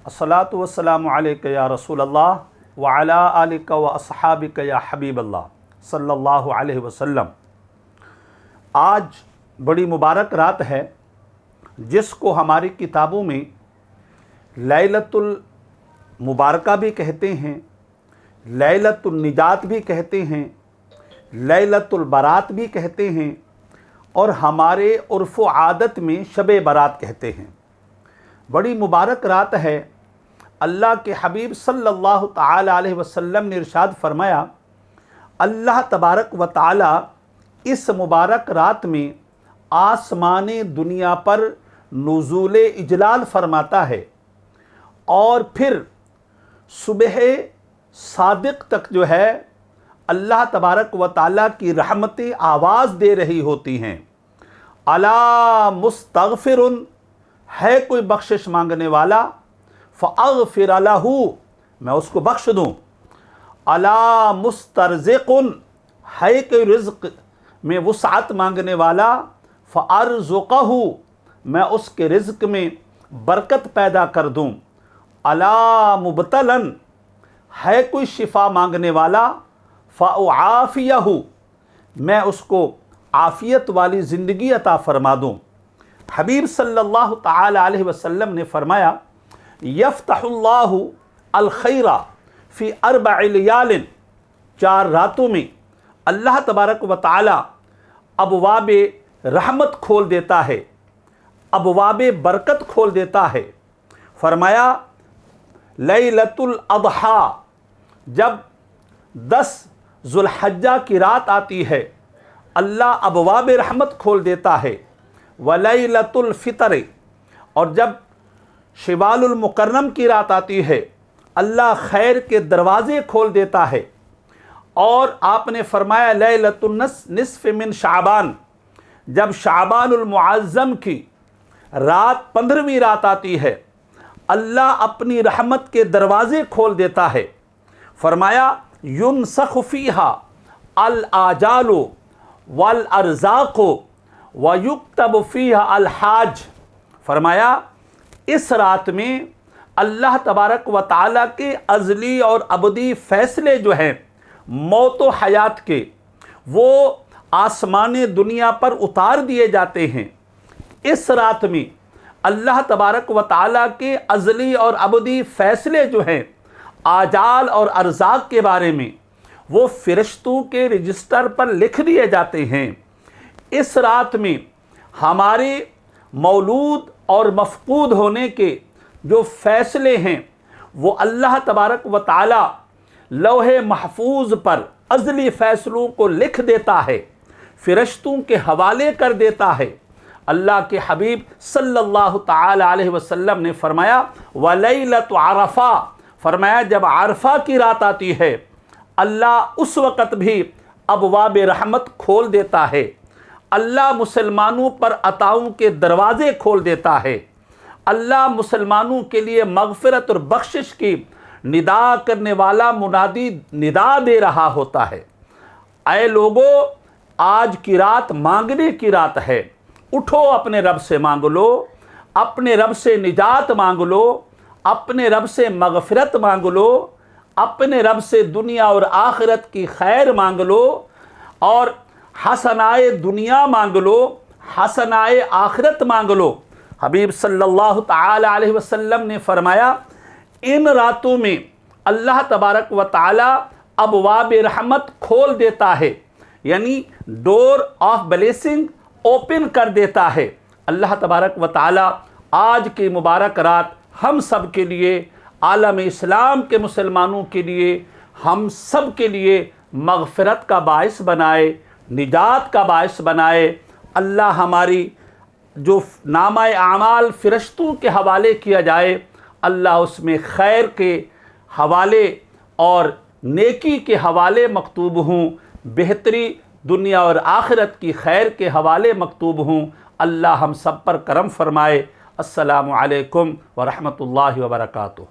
अस्सलातु वस्सलामु अलैका या रसूल अल्लाह व अला आलिका व अस्हाबिका या हबीब अल्लाह सल्लल्लाहु अलैहि वसल्लम। आज बड़ी मुबारक रात है जिसको हमारी किताबों में लैलतुल मुबारका भी कहते हैं, लैलतुल निजात भी कहते हैं, लैलतुल बारात भी कहते हैं और हमारे उर्फ़ व आदत में शब बारात कहते हैं। बड़ी मुबारक रात है। अल्लाह के हबीब सल्लल्लाहु ताला अलैहि वसल्लम ने इरशाद फरमाया, अल्लाह तबारक व ताला इस मुबारक रात में आसमाने दुनिया पर नुज़ूल इजलाल फरमाता है और फिर सुबह सादिक तक जो है अल्लाह तबारक व ताला की रहमतें आवाज़ दे रही होती हैं। अला मुस्तगफिरुन, है कोई बख्शिश मांगने वाला, फ़अग़फ़िर लहू, मैं उसको बख्श दूँ। अला मुस्तरज़िक़ुन, है कोई रिज़्क़ में वुसअत मांगने वाला, फ़अरज़ुक़हू, मैं उसके रिज़्क़ में बरकत पैदा कर दूँ। अला मुब्तलन, है कोई शिफ़ा मांगने वाला, फ़अआफ़ियहू, मैं उसको आफ़ियत वाली ज़िंदगी अता फ़रमा दूँ। हबीब सल्लल्लाहु ताला अलैहि वसल्लम ने फरमाया, यफ्तहुल्लाहु अल खैरा फ़ी अर्बइ लयालिन, 4 रातों में अल्लाह तबारक व ताला अबवाब रहमत खोल देता है, अबवाब बरकत खोल देता है। फरमाया लैलतुल अज़हा, जब 10 ज़ुल्हज्जा की रात आती है अल्लाह अबवाब रहमत खोल देता है। वलैलतुल फ़ितर, और जब शवालुल मुकर्रम की रात आती है अल्लाह खैर के दरवाज़े खोल देता है। और आपने फरमाया लैलतुन निस्फ़ मिन शाबान, जब शाबानुल मुअज़्ज़म की रात 15वीं रात आती है अल्लाह अपनी रहमत के दरवाज़े खोल देता है। फरमाया युनसख़ फ़ीहा अल आजालु वल अर्ज़ाक़ु व युक्तब फ़ीहा अल हाज। फरमाया इस रात में अल्लाह तबारक व ताला के अज़ली और अबदी फ़ैसले जो हैं मौत व हयात के, वो आसमाने दुनिया पर उतार दिए जाते हैं। इस रात में अल्लाह तबारक व ताला के अज़ली और अबदी फ़ैसले जो हैं आजाल और अर्ज़ाक़ के बारे में, वो फ़रिश्तों के रजिस्टर पर लिख दिए जाते हैं। इस रात में हमारे मौलूद और मफ़कूद होने के जो फ़ैसले हैं वो अल्लाह तबारक व ताला लौहे महफूज पर अज़ली फ़ैसलों को लिख देता है, फ़रिश्तों के हवाले कर देता है। अल्लाह के हबीब सल्लल्लाहु ताला अलैहि वसल्लम ने फरमाया वलैलतु अरफ़ा, फरमाया जब अरफ़ा की रात आती है अल्लाह उस वक़्त भी अबवाब रहमत खोल देता है। अल्लाह मुसलमानों पर अताओं के दरवाज़े खोल देता है। अल्लाह मुसलमानों के लिए मग़फ़िरत और बख्शिश की निदा करने वाला मुनादी निदा दे रहा होता है। ऐ लोगो, आज की रात मांगने की रात है। उठो, अपने रब से मांग लो, अपने रब से निजात मांग लो, अपने रब से मग़फ़िरत मांग लो, अपने रब से दुनिया और आखिरत की खैर मांग लो और हसनाए दुनिया मांग लो, हसनाए आखिरत मांग लो। हबीब सल्लल्लाहु ताला अलैहि वसल्लम ने फरमाया इन रातों में अल्लाह तबारक व ताला अबवाब रहमत खोल देता है, यानी डोर ऑफ ब्लेसिंग ओपन कर देता है। अल्लाह तबारक व ताला आज की मुबारक रात हम सब के लिए, आलम इस्लाम के मुसलमानों के लिए, हम सब के लिए मग़फ़िरत का बाइस बनाए, निजात का बाइस बनाए। अल्लाह हमारी जो नामाए आमाल फ़रिश्तों के हवाले किया जाए, अल्लाह उसमें खैर के हवाले और नेकी के हवाले मकतूब हों, बेहतरी दुनिया और आखिरत की खैर के हवाले मकतूब हों। अल्लाह हम सब पर करम फरमाए। अस्सलामु अलैकुम व रहमतुल्लाहि व बरकातुहू।